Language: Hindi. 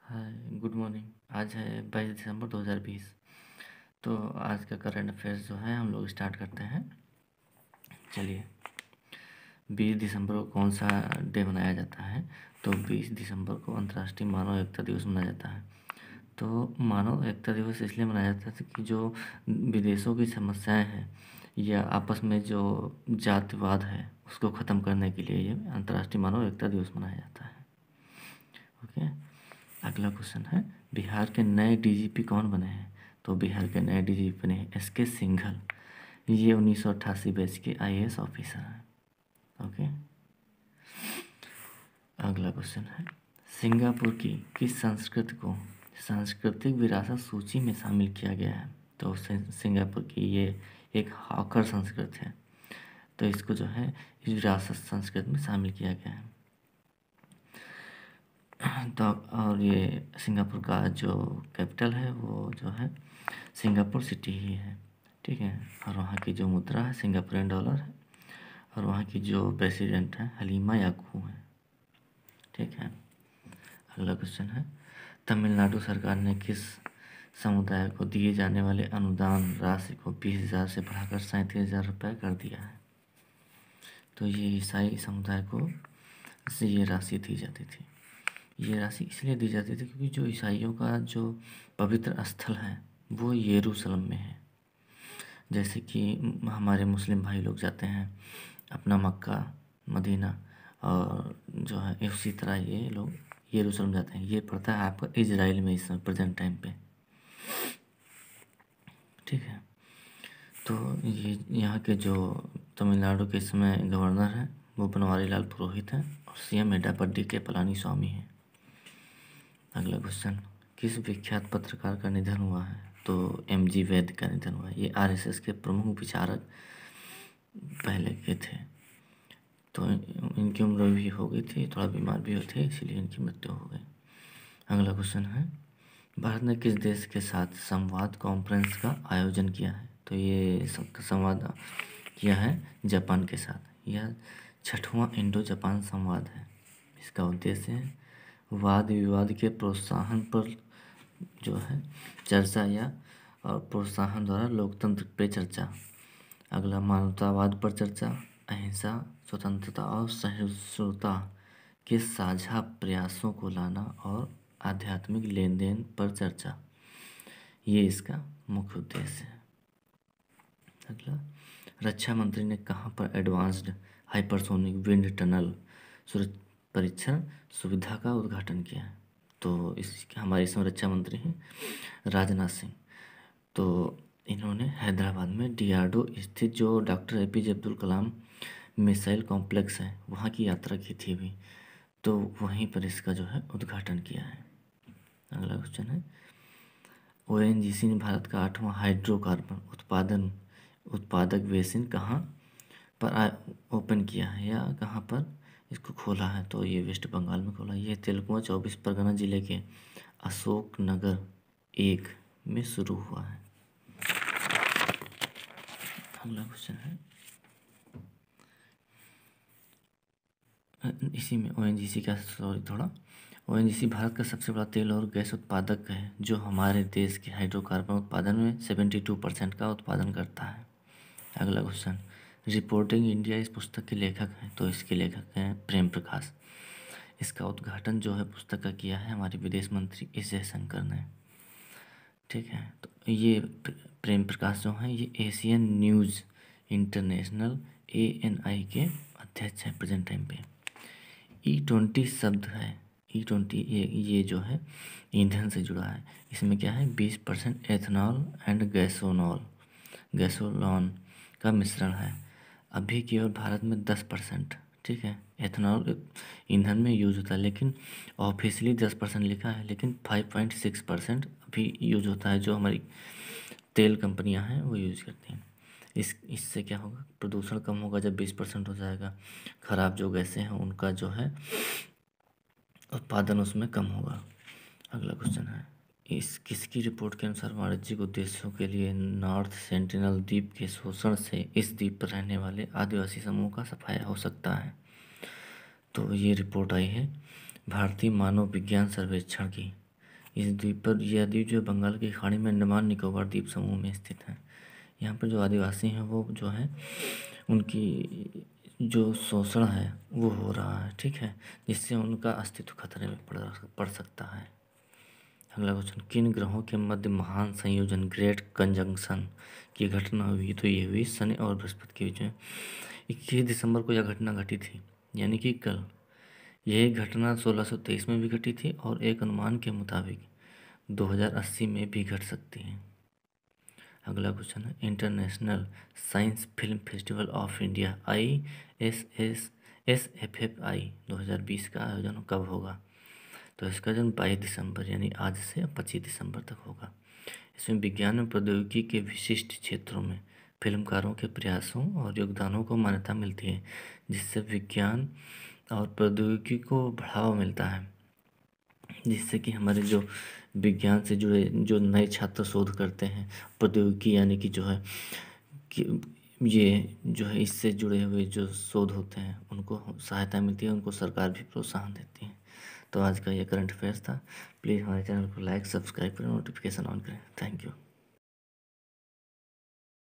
हाय, गुड मॉर्निंग। आज है 22 दिसंबर 2020। तो आज का करंट अफेयर्स जो है हम लोग स्टार्ट करते हैं। चलिए, 20 दिसंबर को कौन सा डे मनाया जाता है? तो 20 दिसंबर को अंतर्राष्ट्रीय मानव एकता दिवस मनाया जाता है। तो मानव एकता दिवस इसलिए मनाया जाता है कि जो विदेशों की समस्याएं हैं या आपस में जो जातिवाद है उसको ख़त्म करने के लिए ये अंतर्राष्ट्रीय मानव एकता दिवस मनाया जाता है। ओके। अगला क्वेश्चन है, बिहार के नए डीजीपी कौन बने हैं? तो बिहार के नए डीजीपी बने हैं एस के सिंघल। ये 1988 बैच के आईएएस ऑफिसर हैं। ओके। अगला क्वेश्चन है, सिंगापुर की किस संस्कृति को सांस्कृतिक विरासत सूची में शामिल किया गया है? तो सिंगापुर की ये एक हॉकर संस्कृति है, तो इसको जो है इस विरासत संस्कृति में शामिल किया गया है। तो और ये सिंगापुर का जो कैपिटल है वो जो है सिंगापुर सिटी ही है। ठीक है। और वहाँ की जो मुद्रा है सिंगापुरियन डॉलर है। और वहाँ की जो प्रेसिडेंट है हलीमा याकूब है। ठीक है। अगला क्वेश्चन है, तमिलनाडु सरकार ने किस समुदाय को दिए जाने वाले अनुदान राशि को 20,000 से बढ़ाकर 37,000 रुपये कर दिया है? तो ये ईसाई समुदाय को से ये राशि दी जाती थी। ये राशि इसलिए दी जाती थी क्योंकि जो ईसाइयों का जो पवित्र स्थल है वो यरूशलेम में है। जैसे कि हमारे मुस्लिम भाई लोग जाते हैं अपना मक्का मदीना, और जो है उसी तरह ये लोग यरूशलेम जाते हैं। ये पड़ता है आपका इजराइल में इस समय प्रेजेंट टाइम पे। ठीक है। तो ये यहाँ के जो तमिलनाडु के इस समय गवर्नर हैं वो बनवारी लाल पुरोहित हैं और सीएम एडापड्डी के पलानी स्वामी हैं। अगला क्वेश्चन, किस विख्यात पत्रकार का निधन हुआ है? तो एमजी वैद्य का निधन हुआ है। ये आरएसएस के प्रमुख विचारक पहले के थे। तो इनकी उम्र भी हो गई थी, थोड़ा बीमार भी हुए थे, इसीलिए इनकी मृत्यु हो गई। अगला क्वेश्चन है, भारत ने किस देश के साथ संवाद कॉन्फ्रेंस का आयोजन किया है? तो ये संवाद किया है जापान के साथ। यह 6वां इंडो जापान संवाद है। इसका उद्देश्य है वाद विवाद के प्रोत्साहन पर जो है चर्चा या और प्रोत्साहन द्वारा लोकतंत्र पे चर्चा। अगला, मानवतावाद पर चर्चा, अहिंसा, स्वतंत्रता और सहिष्णुता के साझा प्रयासों को लाना और आध्यात्मिक लेन देन पर चर्चा। ये इसका मुख्य उद्देश्य है। अगला, रक्षा मंत्री ने कहाँ पर एडवांस्ड हाइपरसोनिक विंड टनल परीक्षण सुविधा का उद्घाटन किया है? तो इस हमारे इसमें रक्षा मंत्री हैं राजनाथ सिंह। तो इन्होंने हैदराबाद में डीआरडीओ स्थित जो doctor APJ Abdul Kalam missile complex है वहाँ की यात्रा की थी अभी, तो वहीं पर इसका जो है उद्घाटन किया है। अगला क्वेश्चन है, ओएनजीसी ने भारत का 8वां हाइड्रोकार्बन उत्पादक बेसिन कहाँ पर ओपन किया है या कहाँ पर इसको खोला है? तो ये वेस्ट बंगाल में खोला। ये तेलकुआ 24 परगना जिले के अशोक नगर 1 में शुरू हुआ है। अगला क्वेश्चन है, इसी में ओएनजीसी का ओएनजीसी भारत का सबसे बड़ा तेल और गैस उत्पादक है जो हमारे देश के हाइड्रोकार्बन उत्पादन में 72% का उत्पादन करता है। अगला क्वेश्चन, रिपोर्टिंग इंडिया इस पुस्तक के लेखक हैं? तो इसके लेखक हैं प्रेम प्रकाश। इसका उद्घाटन जो है पुस्तक का किया है हमारे विदेश मंत्री एस जयशंकर ने। ठीक है। तो ये प्रेम प्रकाश जो हैं ये एशियन न्यूज़ इंटरनेशनल ANI के अध्यक्ष हैं प्रेजेंट टाइम पे। E20 शब्द है, E20 ये जो है ईंधन से जुड़ा है। इसमें क्या है 20% एथनॉल एंड गैसोलॉन का मिश्रण है। अभी केवल भारत में 10%, ठीक है, एथनॉल ईंधन में यूज होता है, लेकिन ऑफिशियली 10% लिखा है, लेकिन 5.6% अभी यूज होता है जो हमारी तेल कंपनियां हैं वो यूज करती हैं। इससे क्या होगा, प्रदूषण कम होगा जब 20% हो जाएगा। खराब जो गैसें हैं उनका जो है उत्पादन उसमें कम होगा। अगला क्वेश्चन है, इस किसकी रिपोर्ट के अनुसार वाणिज्यिक उद्देश्यों के लिए नॉर्थ सेंटिनल द्वीप के शोषण से इस द्वीप पर रहने वाले आदिवासी समूह का सफाया हो सकता है? तो ये रिपोर्ट आई है भारतीय मानव विज्ञान सर्वेक्षण की। इस द्वीप पर, यह द्वीप जो बंगाल की खाड़ी में अंडमान निकोबार द्वीप समूह में स्थित है। यहाँ पर जो आदिवासी हैं वो जो है उनकी जो शोषण है वो हो रहा है, ठीक है, जिससे उनका अस्तित्व खतरे में पड़ सकता है। अगला क्वेश्चन, किन ग्रहों के मध्य महान संयोजन ग्रेट कंजंक्शन की घटना हुई? तो ये हुई शनि और बृहस्पति के बीच में। 21 दिसंबर को यह घटना घटी थी, यानी कि कल। यह घटना 1623 में भी घटी थी और एक अनुमान के मुताबिक 2080 में भी घट सकती है। अगला क्वेश्चन है, international science film festival of India ISSSFFI 2020 का आयोजन कब होगा? तो इसका आयोजन 22 दिसंबर यानी आज से 25 दिसंबर तक होगा। इसमें विज्ञान और प्रौद्योगिकी के विशिष्ट क्षेत्रों में फिल्मकारों के प्रयासों और योगदानों को मान्यता मिलती है, जिससे विज्ञान और प्रौद्योगिकी को बढ़ावा मिलता है, जिससे कि हमारे जो विज्ञान से जुड़े जो नए छात्र शोध करते हैं, प्रौद्योगिकी यानी कि जो है कि ये जो है इससे जुड़े हुए जो शोध होते हैं उनको सहायता मिलती है, उनको सरकार भी प्रोत्साहन देती है। तो आज का ये करंट अफेयर्स था। प्लीज़ हमारे चैनल को लाइक सब्सक्राइब करें, नोटिफिकेशन ऑन करें। Thank you.